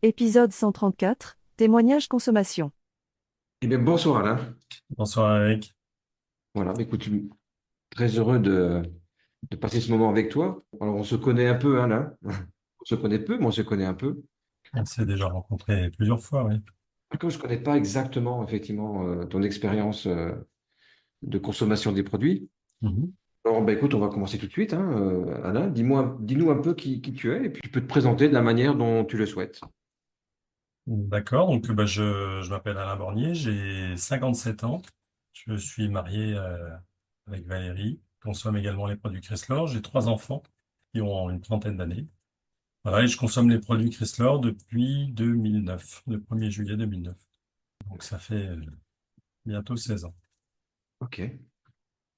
Épisode 134, témoignage consommation. Eh bien, bonsoir Alain. Bonsoir Eric. Voilà, écoute, je suis très heureux de passer ce moment avec toi. Alors, on se connaît un peu, hein, Alain. On se connaît peu, mais on se connaît un peu. On s'est déjà rencontrés plusieurs fois, oui. Comme je ne connais pas exactement, effectivement, ton expérience de consommation des produits. Mhm. Alors, ben, écoute, on va commencer tout de suite, hein, Alain. Dis-nous un peu qui tu es, et puis tu peux te présenter de la manière dont tu le souhaites. D'accord, donc je m'appelle Alain Bornier, j'ai 57 ans. Je suis marié avec Valérie, consomme également les produits Chrysler. J'ai trois enfants qui ont une trentaine d'années. Voilà, et je consomme les produits Chrysler depuis 2009, le 1er juillet 2009. Donc ça fait bientôt 16 ans. OK.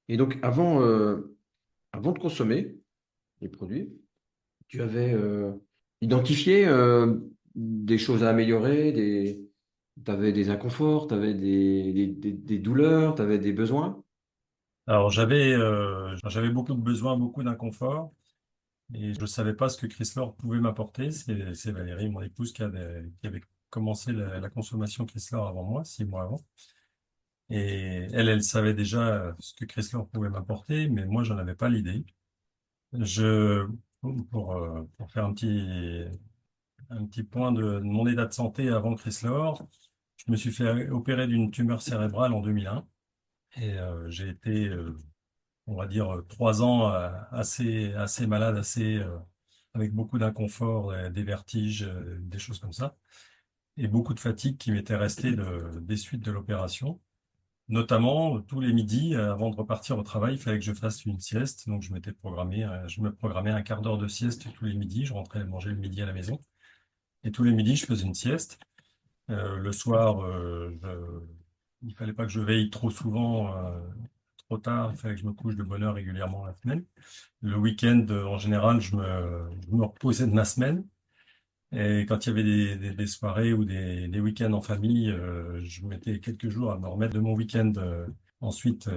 Et donc, avant de consommer les produits, tu avais identifié des choses à améliorer, tu avais des inconforts, tu avais des douleurs, tu avais des besoins. Alors j'avais beaucoup de besoins, beaucoup d'inconfort. Et je ne savais pas ce que Chrysler pouvait m'apporter. C'est Valérie, mon épouse, qui avait commencé la consommation Chrysler avant moi, 6 mois avant. Et elle savait déjà ce que Chrysler pouvait m'apporter, mais moi, j'en avais pas l'idée. Je, pour faire un petit point de mon état de santé avant Chrysler, je me suis fait opérer d'une tumeur cérébrale en 2001. Et j'ai été, on va dire, 3 ans assez malade, avec beaucoup d'inconfort, des vertiges, des choses comme ça, et beaucoup de fatigue qui m'était restée des suites de l'opération. Notamment, tous les midis, avant de repartir au travail, il fallait que je fasse une sieste. Donc, je me programmais un quart d'heure de sieste tous les midis. Je rentrais manger le midi à la maison. Et tous les midis, je faisais une sieste. Le soir, il fallait pas que je veille trop souvent, trop tard. Il fallait que je me couche de bonne heure régulièrement la semaine. Le week-end, en général, je me reposais de ma semaine. Et quand il y avait des soirées ou des week-ends en famille, je mettais quelques jours à me remettre de mon week-end ensuite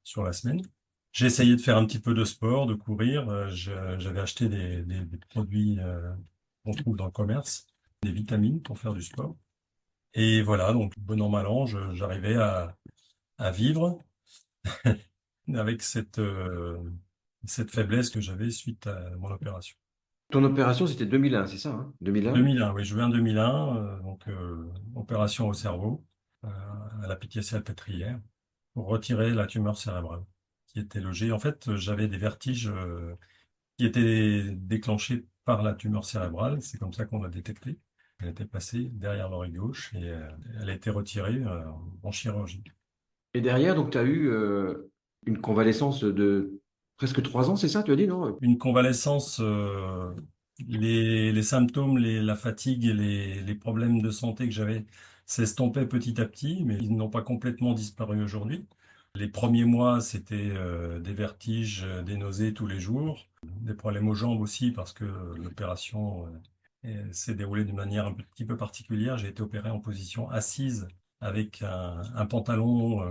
sur la semaine. J'ai essayé de faire un petit peu de sport, de courir. J'avais acheté des produits qu'on trouve dans le commerce, des vitamines pour faire du sport. Et voilà, donc bon an, mal an, j'arrivais à vivre avec cette faiblesse que j'avais suite à mon opération. Ton opération, c'était 2001, c'est ça, hein? 2001? 2001, oui, juin 2001, opération au cerveau, euh, à la pitié salpêtrière, pour retirer la tumeur cérébrale qui était logée. En fait, j'avais des vertiges qui étaient déclenchés par la tumeur cérébrale. C'est comme ça qu'on l'a détectée. Elle était placée derrière l'oreille gauche et elle a été retirée en chirurgie. Et derrière, donc, tu as eu une convalescence de presque 3 ans, c'est ça, tu as dit, non? Une convalescence, les symptômes, la fatigue et les problèmes de santé que j'avais s'estompaient petit à petit, mais ils n'ont pas complètement disparu aujourd'hui. Les premiers mois, c'était des vertiges, des nausées tous les jours, des problèmes aux jambes aussi parce que l'opération s'est déroulée d'une manière un petit peu particulière. J'ai été opéré en position assise avec un pantalon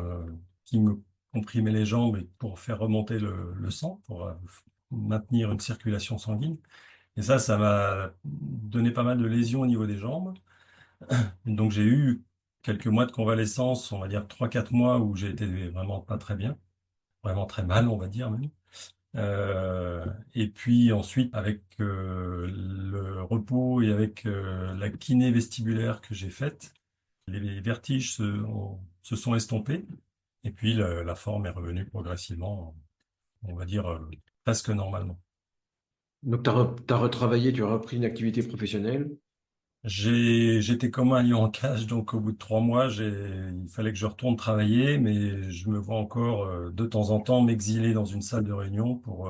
qui me comprimait les jambes et pour faire remonter le sang, pour maintenir une circulation sanguine. Et ça m'a donné pas mal de lésions au niveau des jambes. Donc j'ai eu quelques mois de convalescence, on va dire 3, 4 mois où j'ai été vraiment pas très bien, vraiment très mal, on va dire même. Et puis ensuite, avec le repos et avec la kiné vestibulaire que j'ai faite, les vertiges se sont estompés. Et puis la forme est revenue progressivement, on va dire presque normalement. Donc, tu as retravaillé, tu as repris une activité professionnelle. J'étais comme un lion en cage, donc au bout de 3 mois, il fallait que je retourne travailler, mais je me vois encore de temps en temps m'exiler dans une salle de réunion pour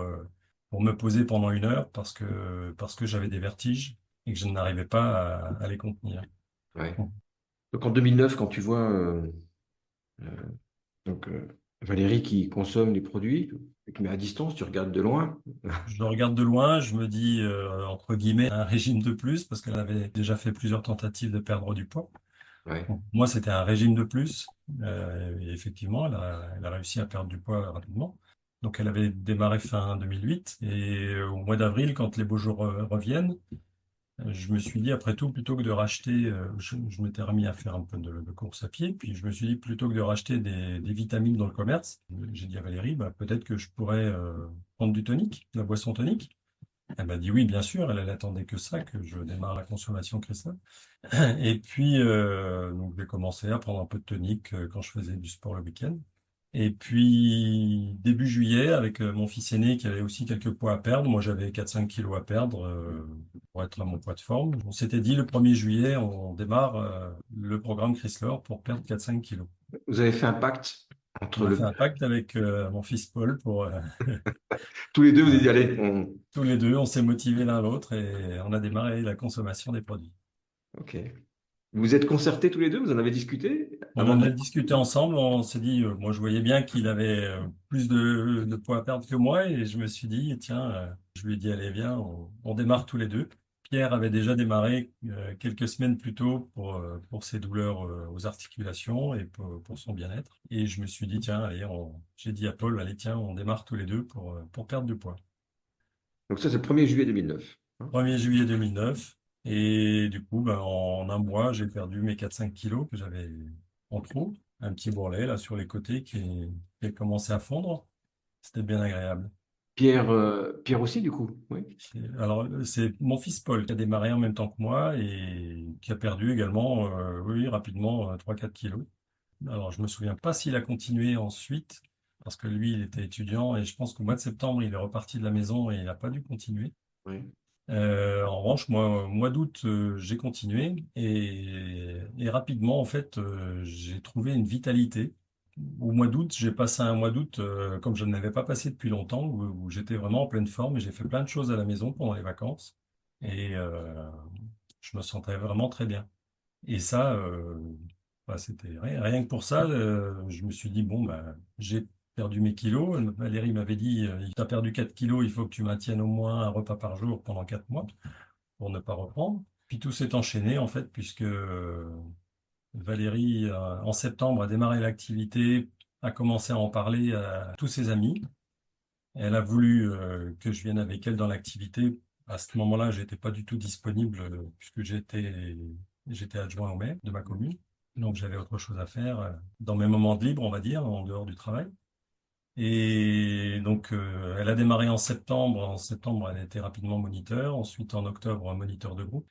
me poser pendant 1 heure parce que j'avais des vertiges et que je n'arrivais pas à les contenir. Ouais. Donc, en 2009, quand tu vois euh, donc, Valérie qui consomme les produits, mais à distance, tu regardes de loin. Je le regarde de loin, je me dis, entre guillemets, un régime de plus, parce qu'elle avait déjà fait plusieurs tentatives de perdre du poids. Ouais. Bon, moi, c'était un régime de plus. Et effectivement, elle a réussi à perdre du poids rapidement. Donc, elle avait démarré fin 2008. Et au mois d'avril, quand les beaux jours reviennent, Je me suis dit, après tout, plutôt que de racheter, je m'étais remis à faire un peu de course à pied, puis je me suis dit, plutôt que de racheter des vitamines dans le commerce, j'ai dit à Valérie, bah, peut-être que je pourrais prendre du tonique, de la boisson tonique. Elle m'a dit oui, bien sûr, elle attendait que ça, que je démarre la consommation Chrysler. Et puis, donc, j'ai commencé à prendre un peu de tonique quand je faisais du sport le week-end. Et puis, début juillet, avec mon fils aîné qui avait aussi quelques poids à perdre, moi j'avais 4-5 kilos à perdre pour être à mon poids de forme. On s'était dit le 1er juillet, on démarre le programme Chrysler pour perdre 4-5 kilos. Vous avez fait un pacte On entre a fait le... un pacte avec mon fils Paul pour Tous les deux, vous avez dit, voilà. allez, Tous les deux, on s'est motivés l'un l'autre et on a démarré la consommation des produits. Ok. Vous êtes concertés tous les deux? Vous en avez discuté On avant en de... a discuté ensemble, on s'est dit, moi je voyais bien qu'il avait plus de poids à perdre que moi et je me suis dit, tiens, je lui ai dit, allez, viens, on démarre tous les deux. Pierre avait déjà démarré quelques semaines plus tôt pour ses douleurs aux articulations et pour son bien-être. Et je me suis dit, tiens, allez, j'ai dit à Paul, allez, tiens, on démarre tous les deux pour perdre du poids. Donc ça, c'est le 1er juillet 2009. Hein. 1er juillet 2009. Et du coup, ben, en un mois, j'ai perdu mes 4-5 kilos que j'avais en trop. Un petit bourrelet là sur les côtés qui a commencé à fondre. C'était bien agréable. Pierre aussi, du coup. Oui. Alors, c'est mon fils Paul qui a démarré en même temps que moi et qui a perdu également, oui, rapidement, 3-4 kilos. Alors, je me souviens pas s'il a continué ensuite, parce que lui, il était étudiant et je pense qu'au mois de septembre, il est reparti de la maison et il n'a pas dû continuer. Oui. En revanche, moi, au mois d'août, j'ai continué et rapidement, en fait, j'ai trouvé une vitalité. Au mois d'août, j'ai passé un mois d'août comme je ne l'avais pas passé depuis longtemps, où j'étais vraiment en pleine forme et j'ai fait plein de choses à la maison pendant les vacances et je me sentais vraiment très bien. Et ça, bah, c'était rien que pour ça, je me suis dit, bon, bah, j'ai perdu mes kilos. Valérie m'avait dit, tu as perdu 4 kilos, il faut que tu maintiennes au moins un repas par jour pendant 4 mois pour ne pas reprendre. Puis tout s'est enchaîné, en fait, puisque Valérie, en septembre, a démarré l'activité, a commencé à en parler à tous ses amis. Elle a voulu que je vienne avec elle dans l'activité. À ce moment-là, j'étais pas du tout disponible puisque j'étais adjoint au maire de ma commune. Donc j'avais autre chose à faire dans mes moments de libre, on va dire, en dehors du travail. Et donc elle a démarré en septembre. En septembre, elle a été rapidement moniteur. Ensuite, en octobre, moniteur de groupe.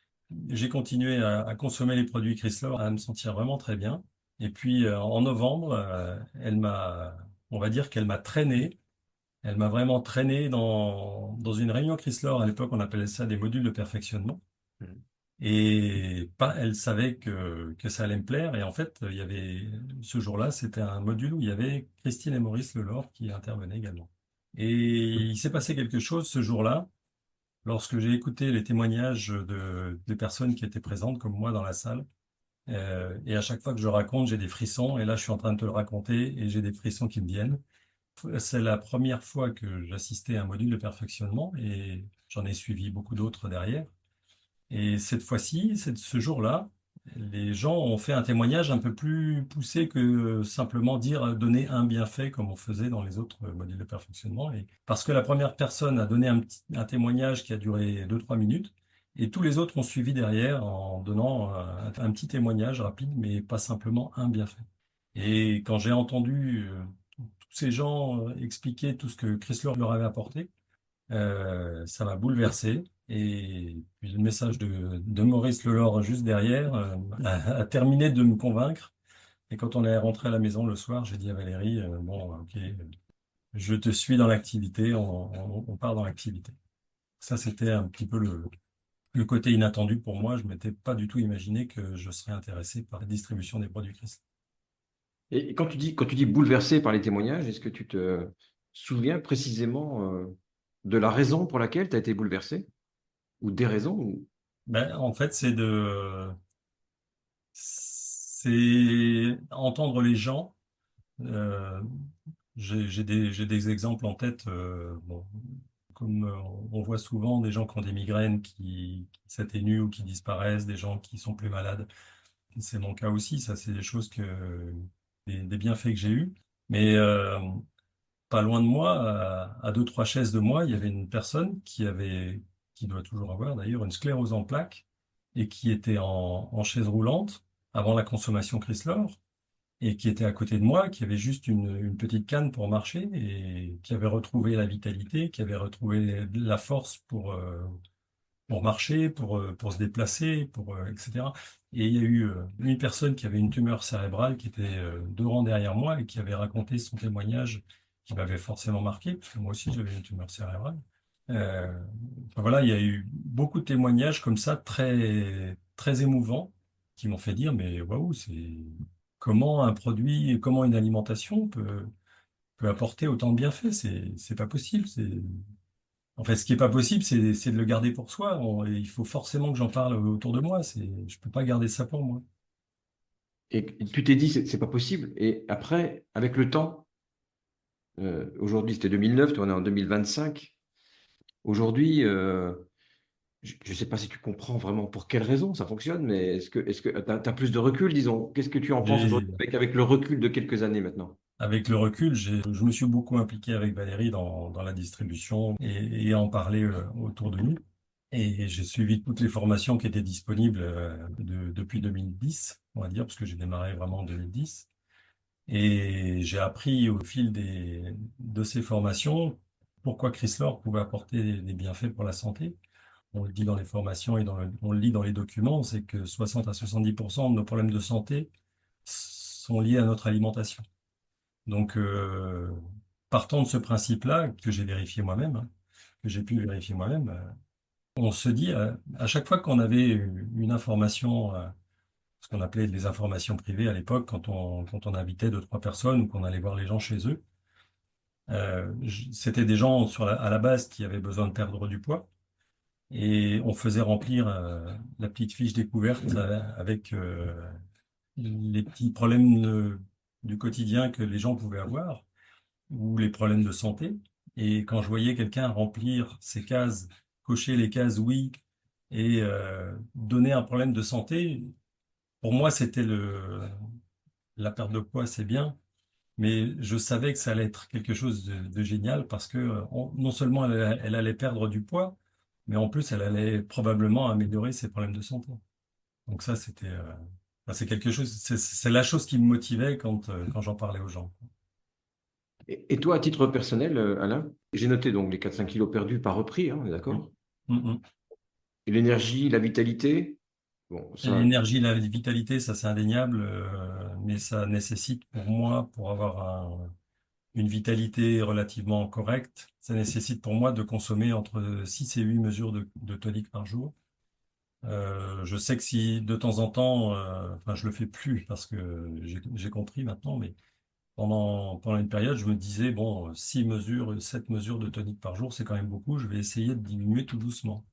J'ai continué à consommer les produits Chrysler, à me sentir vraiment très bien. Et puis en novembre, on va dire qu'elle m'a traîné. Elle m'a vraiment traîné dans une réunion Chrysler. À l'époque, on appelait ça des modules de perfectionnement. Mhm. Et pas, elle savait que ça allait me plaire. Et en fait, il y avait, ce jour-là, c'était un module où il y avait Christine et Maurice Lelore qui intervenaient également. Et il s'est passé quelque chose ce jour-là, lorsque j'ai écouté les témoignages des personnes qui étaient présentes, comme moi, dans la salle. Et à chaque fois que je raconte, j'ai des frissons. Et là, je suis en train de te le raconter et j'ai des frissons qui me viennent. C'est la première fois que j'assistais à un module de perfectionnement et j'en ai suivi beaucoup d'autres derrière. Et cette fois-ci, ce jour-là, les gens ont fait un témoignage un peu plus poussé que simplement dire donner un bienfait comme on faisait dans les autres modules de perfectionnement. Et parce que la première personne a donné un témoignage qui a duré 2-3 minutes et tous les autres ont suivi derrière en donnant un petit témoignage rapide, mais pas simplement un bienfait. Et quand j'ai entendu tous ces gens expliquer tout ce que Chrysler leur avait apporté, ça m'a bouleversé. Et puis le message de Maurice Lelore juste derrière a terminé de me convaincre. Et quand on est rentré à la maison le soir, j'ai dit à Valérie, bon, ok, je te suis dans l'activité, on part dans l'activité. Ça, c'était un petit peu le côté inattendu pour moi. Je m'étais pas du tout imaginé que je serais intéressé par la distribution des produits Chrysler. Et quand tu dis bouleversé par les témoignages, est-ce que tu te souviens précisément de la raison pour laquelle tu as été bouleversé? Ou des raisons? Ben, en fait, c'est entendre les gens. Euh, j'ai des exemples en tête. Bon, comme on voit souvent des gens qui ont des migraines qui s'atténuent ou qui disparaissent, des gens qui sont plus malades. C'est mon cas aussi. Ça, c'est des choses des bienfaits que j'ai eus. Mais pas loin de moi, à 2-3 chaises de moi, il y avait une personne qui avait qui doit toujours avoir d'ailleurs une sclérose en plaques et qui était en chaise roulante avant la consommation Chrysler et qui était à côté de moi, qui avait juste une petite canne pour marcher et qui avait retrouvé la vitalité, qui avait retrouvé la force pour marcher, pour se déplacer, etc. Et il y a eu une personne qui avait une tumeur cérébrale qui était deux rangs derrière moi et qui avait raconté son témoignage qui m'avait forcément marqué, parce que moi aussi j'avais une tumeur cérébrale. Euh, enfin, voilà, il y a eu beaucoup de témoignages comme ça, très, très émouvants, qui m'ont fait dire, mais waouh, c'est comment un produit, comment une alimentation peut apporter autant de bienfaits. C'est pas possible. En fait, ce qui est pas possible, c'est de le garder pour soi. Il faut forcément que j'en parle autour de moi. Je peux pas garder ça pour moi. Et tu t'es dit, c'est pas possible. Et après, avec le temps, aujourd'hui c'était 2009, on est en 2025. Aujourd'hui, je ne sais pas si tu comprends vraiment pour quelle raison ça fonctionne, mais est-ce que tu as plus de recul, disons? Qu'est-ce que tu en penses J'ai, aujourd'hui avec le recul de quelques années maintenant? Avec le recul, je me suis beaucoup impliqué avec Valérie dans la distribution et en parler autour de nous. Et j'ai suivi toutes les formations qui étaient disponibles depuis 2010, on va dire, parce que j'ai démarré vraiment en 2010. Et j'ai appris au fil de ces formations pourquoi Chrysler pouvait apporter des bienfaits pour la santé. On le dit dans les formations et on le lit dans les documents, c'est que 60 à 70% de nos problèmes de santé sont liés à notre alimentation. Donc, partant de ce principe-là, que j'ai vérifié moi-même, hein, que j'ai pu vérifier moi-même, on se dit, à chaque fois qu'on avait une information, ce qu'on appelait les informations privées à l'époque, quand on invitait deux, trois personnes ou qu'on allait voir les gens chez eux, c'était des gens à la base qui avaient besoin de perdre du poids. Et on faisait remplir la petite fiche découverte avec les petits problèmes du quotidien que les gens pouvaient avoir ou les problèmes de santé. Et quand je voyais quelqu'un remplir ces cases, cocher les cases oui et donner un problème de santé, pour moi c'était la perte de poids, c'est bien, mais je savais que ça allait être quelque chose de génial parce que non seulement elle allait perdre du poids, mais en plus elle allait probablement améliorer ses problèmes de santé. Donc ça c'était c'est quelque chose, c'est la chose qui me motivait quand j'en parlais aux gens. Et toi, à titre personnel, Alain, j'ai noté donc les 4-5 kilos perdus par repris, hein, on est Mm. d'accord? Mm, mm. Et l'énergie, la vitalité, bon, ça, L'énergie, la vitalité, ça c'est indéniable, mais ça nécessite pour moi, pour avoir une vitalité relativement correcte, ça nécessite pour moi de consommer entre 6 et 8 mesures de tonique par jour. Je sais que si de temps en temps, enfin je le fais plus parce que j'ai compris maintenant, mais pendant une période, je me disais, bon, 6 mesures, 7 mesures de tonique par jour, c'est quand même beaucoup, je vais essayer de diminuer tout doucement.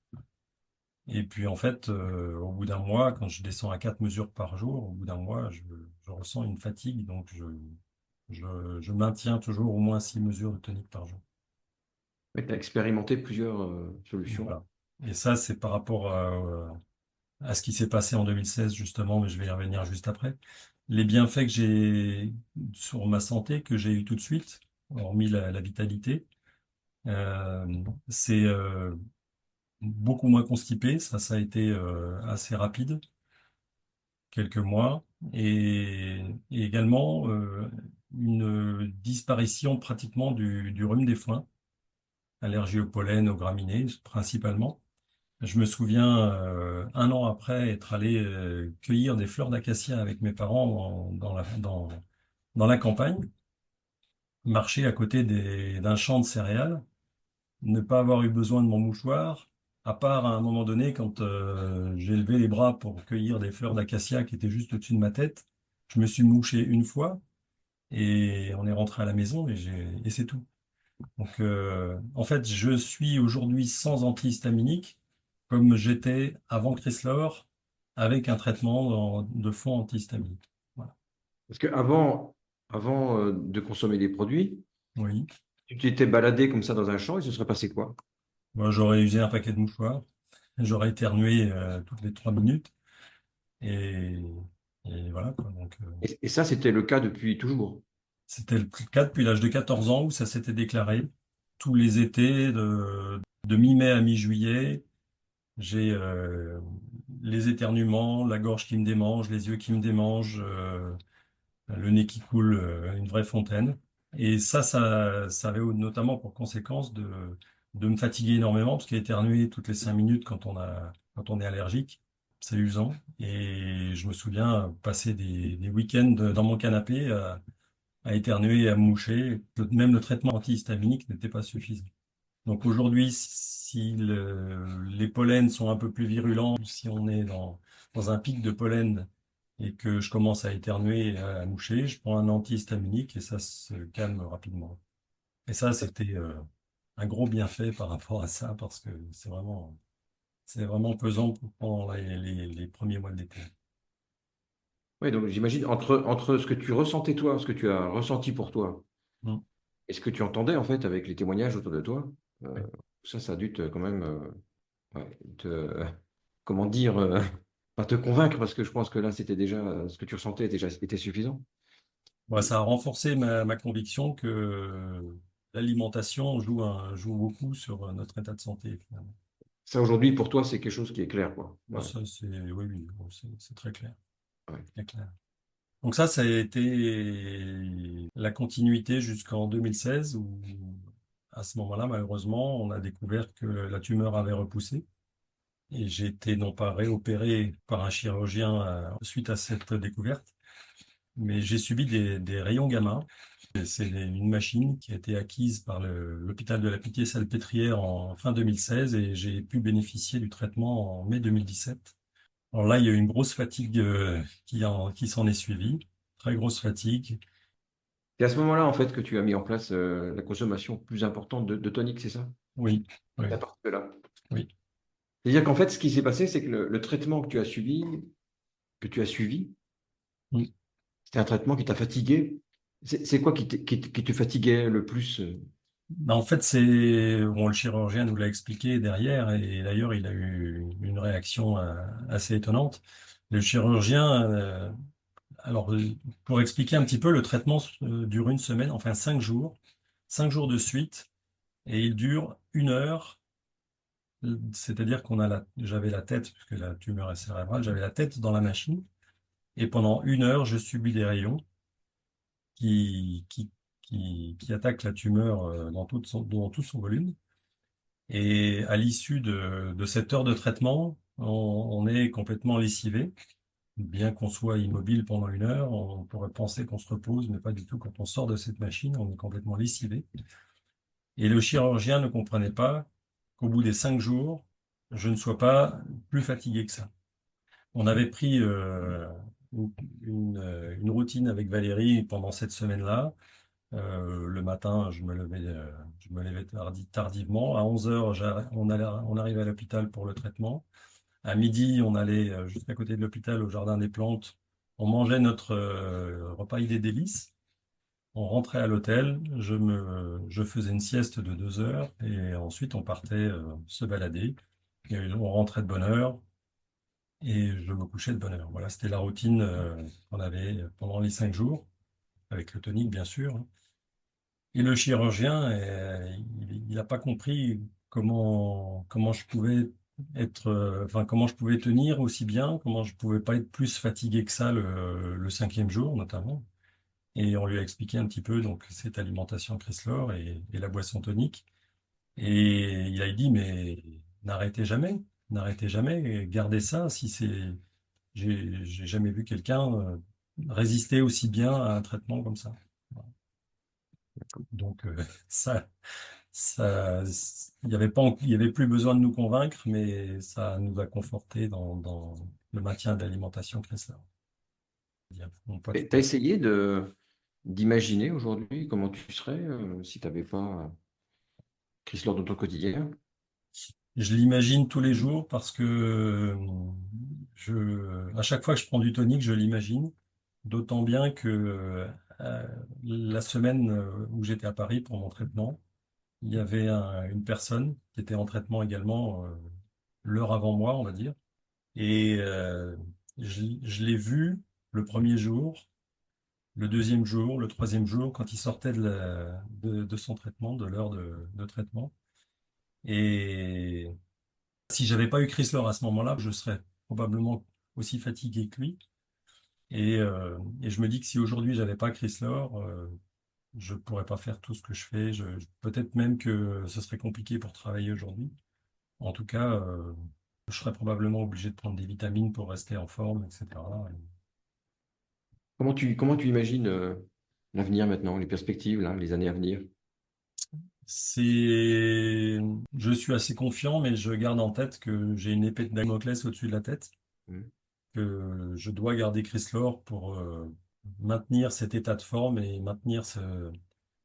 Et puis en fait, au bout d'un mois, quand je descends à 4 mesures par jour, au bout d'un mois, je ressens une fatigue, donc je maintiens toujours au moins 6 mesures de tonique par jour. tu as expérimenté plusieurs solutions. Voilà. Et ça, c'est par rapport à ce qui s'est passé en 2016, justement, mais je vais y revenir juste après. Les bienfaits que j'ai sur ma santé, que j'ai eu tout de suite, hormis la vitalité, euh, c'est beaucoup moins constipé, ça a été assez rapide. Quelques mois, et également une disparition pratiquement du rhume des foins, allergie au pollen, aux graminées principalement. Je me souviens, un an après, être allé cueillir des fleurs d'acacia avec mes parents dans la campagne, marcher à côté d'un champ de céréales, ne pas avoir eu besoin de mon mouchoir, à part à un moment donné quand j'ai levé les bras pour cueillir des fleurs d'acacia qui étaient juste au-dessus de ma tête. Je me suis mouché une fois et on est rentré à la maison et c'est tout. Donc en fait, je suis aujourd'hui sans antihistaminique comme j'étais avant Chrysler avec un traitement de fond antihistaminique. Voilà. Parce qu'avant de consommer des produits, Oui. tu t'étais baladé comme ça dans un champ, il se serait passé quoi? Moi, j'aurais usé un paquet de mouchoirs. J'aurais éternué toutes les 3 minutes. Et, et voilà, quoi. Donc, Et ça, c'était le cas depuis toujours. c'était le cas depuis l'âge de 14 ans où ça s'était déclaré tous les étés de mi-mai à mi-juillet. J'ai les éternuements, la gorge qui me démange, les yeux qui me démangent, le nez qui coule, une vraie fontaine. Et ça avait notamment pour conséquence de me fatiguer énormément, parce qu'éternuer toutes les 5 minutes quand on est allergique, c'est usant. Et je me souviens passer des week-ends dans mon canapé à éternuer et à moucher. Même le traitement antihistaminique n'était pas suffisant. Donc aujourd'hui, si les pollens sont un peu plus virulents, si on est dans un pic de pollen et que je commence à éternuer et à moucher, je prends un antihistaminique et ça se calme rapidement. Et ça, c'était un gros bienfait par rapport à ça parce que c'est vraiment pesant pendant les premiers mois de l'été. Oui, donc j'imagine entre ce que tu ressentais toi, ce que tu as ressenti pour toi, Mm. et ce que tu entendais en fait avec les témoignages autour de toi, Ouais. ça a dû te quand même ouais, comment dire, pas te convaincre parce que je pense que là c'était déjà ce que tu ressentais était suffisant. Bon, ça a renforcé ma conviction que l'alimentation joue beaucoup sur notre état de santé, finalement. Ça aujourd'hui pour toi c'est quelque chose qui est clair quoi. Bon, Ouais, ça, oui, oui, bon, c'est très clair, ouais. très clair. Donc ça a été la continuité jusqu'en 2016 où, à ce moment-là, malheureusement, on a découvert que la tumeur avait repoussé et j'ai été non pas réopéré par un chirurgien suite à cette découverte, mais j'ai subi des rayons gamma. Et c'est une machine qui a été acquise par l'hôpital de la Pitié-Salpêtrière en fin 2016 et j'ai pu bénéficier du traitement en mai 2017. Alors là, il y a eu une grosse fatigue qui s'en est suivie, très grosse fatigue. C'est à ce moment-là en fait que tu as mis en place la consommation plus importante de tonique, c'est ça? Oui, oui, C'est à partir de là. oui. C'est-à-dire qu'en fait ce qui s'est passé c'est que le traitement que tu as suivi, Oui. c'était un traitement qui t'a fatigué. C'est quoi qui te fatiguait le plus? Ben, en fait, bon, le chirurgien nous l'a expliqué derrière et d'ailleurs, il a eu une réaction assez étonnante. Le chirurgien, alors, pour expliquer un petit peu, le traitement dure une semaine, enfin 5 jours de suite, et il dure 1 heure. C'est-à-dire j'avais la tête, puisque la tumeur est cérébrale, j'avais la tête dans la machine, et pendant 1 heure, je subis des rayons qui, qui, qui attaquent la tumeur dans tout son volume. Et à l'issue de cette heure de traitement, on est complètement lessivé. Bien qu'on soit immobile pendant 1 heure, on pourrait penser qu'on se repose, mais pas du tout. Quand on sort de cette machine, on est complètement lessivé. Et le chirurgien ne comprenait pas qu'au bout des 5 jours, je ne sois pas plus fatigué que ça. On avait pris une, une routine avec Valérie pendant cette semaine-là. Le matin, je me levais tardivement. À 11 heures, on arrivait à l'hôpital pour le traitement. À midi, on allait juste à côté de l'hôpital au Jardin des Plantes. On mangeait notre repas idée délices. On rentrait à l'hôtel. Je faisais une sieste de 2 heures et ensuite on partait se balader. Et on rentrait de bonne heure et je me couchais de bonne heure. Voilà, c'était la routine qu'on avait pendant les 5 jours, avec le tonique bien sûr, hein. Et le chirurgien, il n'a pas compris comment je pouvais enfin, comment je pouvais tenir aussi bien, comment je pouvais pas être plus fatigué que ça le 5e jour, notamment. Et on lui a expliqué un petit peu, donc, cette alimentation Chrysler et la boisson tonique. Et il a dit, mais n'arrêtez jamais, gardez ça si j'ai jamais vu quelqu'un résister aussi bien à un traitement comme ça. Donc, ça, Ça, il y avait plus besoin de nous convaincre, mais ça nous a conforté dans le maintien de l'alimentation Chrysler. Bon, pas tout Tu as à fait. essayé d'imaginer aujourd'hui comment tu serais si tu n'avais pas Chris lors de ton quotidien? Je l'imagine tous les jours parce que à chaque fois que je prends du tonique, je l'imagine. D'autant bien que la semaine où j'étais à Paris pour mon traitement, il y avait une personne qui était en traitement également l'heure avant moi, on va dire. Et je l'ai vu le premier jour, le deuxième jour, le troisième jour, quand il sortait de son traitement, de l'heure de traitement. Et Si j'avais pas eu Chrysler à ce moment-là, je serais probablement aussi fatigué que lui. Et je me dis que si aujourd'hui j'avais pas Chrysler, je pourrais pas faire tout ce que je fais. Peut-être même que ce serait compliqué pour travailler aujourd'hui. En tout cas, je serais probablement obligé de prendre des vitamines pour rester en forme, etc. Comment tu imagines l'avenir maintenant, les perspectives, là, les années à venir? Je suis assez confiant, mais je garde en tête que j'ai une épée de Damoclès au-dessus de la tête, Hmm. que je dois garder Chrysler pour maintenir cet état de forme et maintenir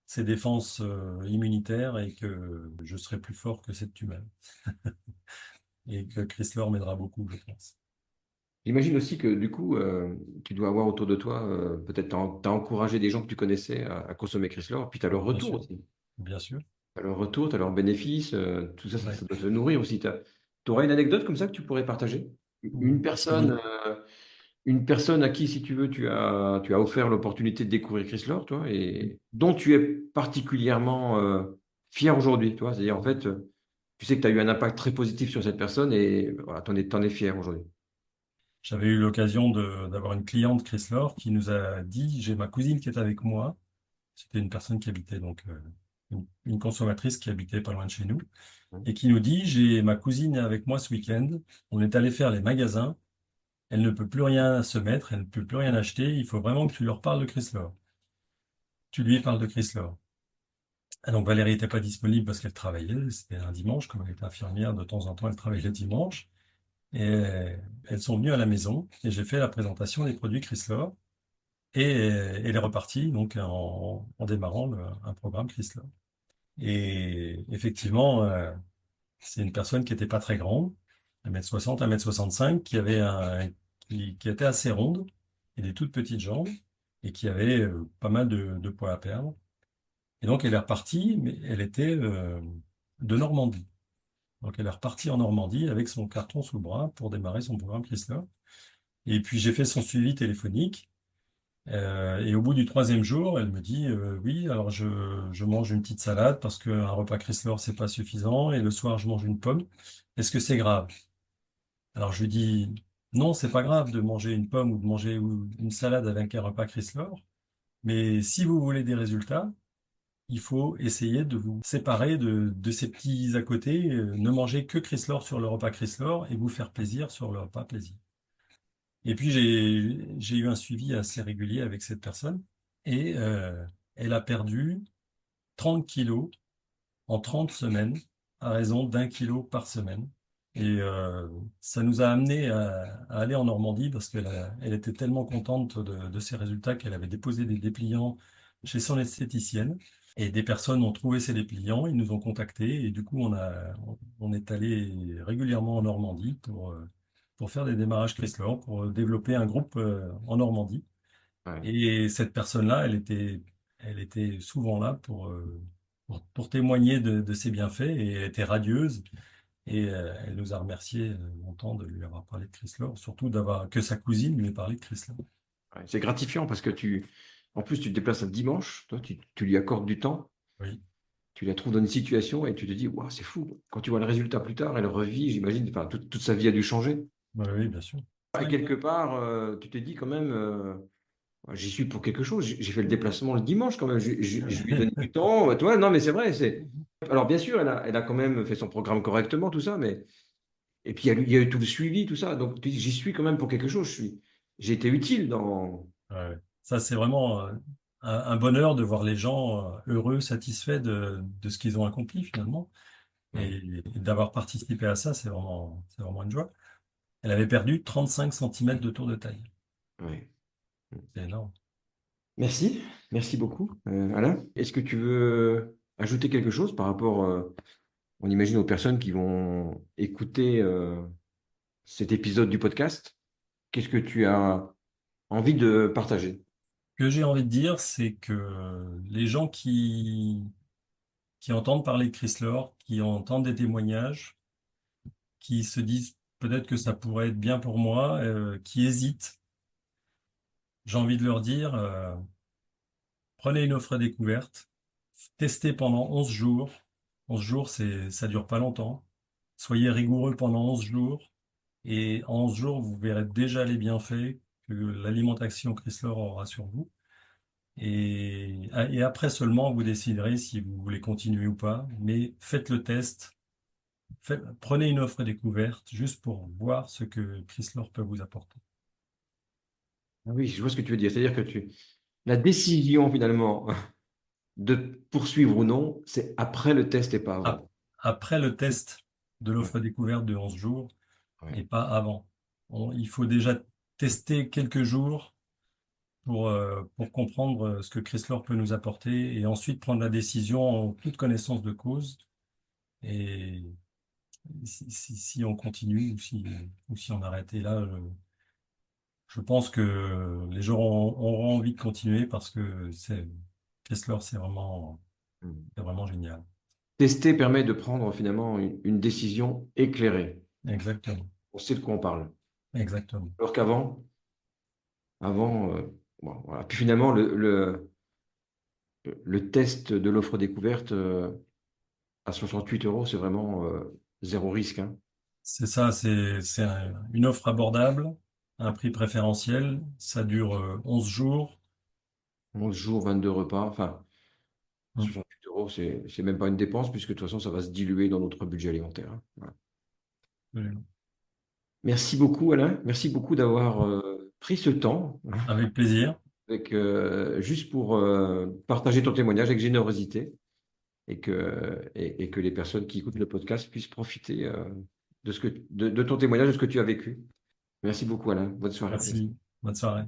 ces défenses immunitaires et que je serai plus fort que cette humaine. Et que Chrysler m'aidera beaucoup, je pense. J'imagine aussi que du coup, tu dois avoir autour de toi, peut-être t'as encouragé des gens que tu connaissais à consommer Chrysler, puis tu as leur Bien retour sûr, aussi. bien sûr. Tu as leur retour, tu as leurs bénéfices, tout ça, Ouais. ça doit te nourrir aussi. Tu auras une anecdote comme ça que tu pourrais partager? Une personne, Oui. une personne à qui, si tu veux, tu as offert l'opportunité de découvrir Chrysler, toi, et dont tu es particulièrement fier aujourd'hui, toi. C'est-à-dire, en fait, tu sais que tu as eu un impact très positif sur cette personne et voilà, t'en es fier aujourd'hui. J'avais eu l'occasion d'avoir une cliente Chrysler qui nous a dit, j'ai ma cousine qui est avec moi. C'était une personne qui habitait donc une consommatrice qui habitait pas loin de chez nous et qui nous dit, j'ai ma cousine est avec moi ce week-end. On est allé faire les magasins. Elle ne peut plus rien se mettre, elle ne peut plus rien acheter. Il faut vraiment que tu leur parles de Chrysler. Tu lui parles de Chrysler. Ah, donc Valérie n'était pas disponible parce qu'elle travaillait. C'était un dimanche, comme elle était infirmière, de temps en temps elle travaillait le dimanche. Et elles sont venues à la maison et j'ai fait la présentation des produits Chrysler et elle est repartie donc en démarrant un programme Chrysler. Et effectivement, c'est une personne qui était pas très grande, 1m60, 1m65, qui était assez ronde et des toutes petites jambes et qui avait pas mal de poids à perdre. Et donc elle est repartie, mais elle était de Normandie. Donc elle est repartie en Normandie avec son carton sous le bras pour démarrer son programme Chrysler. Et puis j'ai fait son suivi téléphonique. Et au bout du troisième jour, elle me dit oui, alors je mange une petite salade parce qu'un repas Chrysler c'est pas suffisant et le soir je mange une pomme. Est-ce que c'est grave? Alors je lui dis non, c'est pas grave de manger une pomme ou de manger une salade avec un repas Chrysler, mais si vous voulez des résultats, il faut essayer de vous séparer de ces petits à côté, ne manger que Chrysler sur le repas Chrysler et vous faire plaisir sur le repas plaisir. Et puis j'ai eu un suivi assez régulier avec cette personne et elle a perdu 30 kilos en 30 semaines à raison d'1 kilo par semaine. Et ça nous a amené à aller en Normandie parce elle était tellement contente de ses résultats qu'elle avait déposé des dépliants chez son esthéticienne. Et des personnes ont trouvé ces dépliants, ils nous ont contactés et du coup on est allé régulièrement en Normandie pour faire des démarrages Chrysler, pour développer un groupe en Normandie. Ouais. Et cette personne-là, elle était souvent là pour témoigner de ses bienfaits et elle était radieuse. Et elle nous a remercié longtemps de lui avoir parlé de Chrysler, surtout d'avoir que sa cousine lui ait parlé de Chrysler. Ouais, c'est gratifiant parce que en plus, tu te déplaces un dimanche, toi, tu lui accordes du temps, Oui, tu la trouves dans une situation et tu te dis, waouh, c'est fou. Quand tu vois le résultat plus tard, elle revit, j'imagine, enfin, toute sa vie a dû changer. oui, oui, bien sûr. Et quelque part, tu te dis quand même, ouais, j'y suis pour quelque chose. J'ai fait le déplacement le dimanche quand même. Je lui ai donné du temps. Ouais, tu vois, non, mais c'est vrai. Alors, bien sûr, elle a quand même fait son programme correctement, tout ça, mais. Et puis, il y a eu tout le suivi, tout ça. Donc, tu dis, j'y suis quand même pour quelque chose. J'ai été utile dans. Ouais. Ça, c'est vraiment un bonheur de voir les gens heureux, satisfaits de ce qu'ils ont accompli finalement. Ouais, Et d'avoir participé à ça, c'est vraiment une joie. Elle avait perdu 35 centimètres de tour de taille. ouais. C'est énorme. Merci. Merci beaucoup, Alain. Est-ce que tu veux ajouter quelque chose par rapport, on imagine, aux personnes qui vont écouter cet épisode du podcast? Qu'est-ce que tu as envie de partager? Ce que j'ai envie de dire, c'est que les gens qui entendent parler de Chrysler, qui entendent des témoignages, qui se disent peut-être que ça pourrait être bien pour moi, qui hésitent, j'ai envie de leur dire, prenez une offre à découverte, testez pendant 11 jours. 11 jours, ça dure pas longtemps. soyez rigoureux pendant 11 jours. Et en 11 jours, vous verrez déjà les bienfaits que l'alimentation Chrysler aura sur vous. Et après seulement, vous déciderez si vous voulez continuer ou pas. Mais faites le test. Prenez une offre découverte juste pour voir ce que Chrysler peut vous apporter. Ah oui, je vois ce que tu veux dire. C'est-à-dire que la décision finalement de poursuivre ou non, c'est après le test et pas Ap- avant. Après le test de Ouais, l'offre découverte de 11 jours ouais. et pas avant. Il faut déjà tester quelques jours pour comprendre ce que Chrysler peut nous apporter et ensuite prendre la décision en toute connaissance de cause et si on continue ou si on arrête. Et là, je pense que les gens auront envie de continuer parce que Chrysler, Hmm. c'est vraiment génial. Tester permet de prendre finalement une décision éclairée. Exactement. On sait de quoi on parle. Exactement. Alors qu'avant, bon, voilà. Puis finalement, le test de l'offre découverte à 68 euros, c'est vraiment zéro risque, hein. C'est ça, une offre abordable, un prix préférentiel. Ça dure 11 jours. 11 jours, 22 repas. Enfin, Mm. 68 euros, c'est même pas une dépense puisque de toute façon, ça va se diluer dans notre budget alimentaire, hein. Voilà. Absolument. Merci beaucoup, Alain. Merci beaucoup d'avoir pris ce temps Avec plaisir. avec, juste pour partager ton témoignage avec générosité et que les personnes qui écoutent le podcast puissent profiter de ton témoignage, de ce que tu as vécu. Merci beaucoup, Alain. Bonne soirée. Merci. Bonne soirée.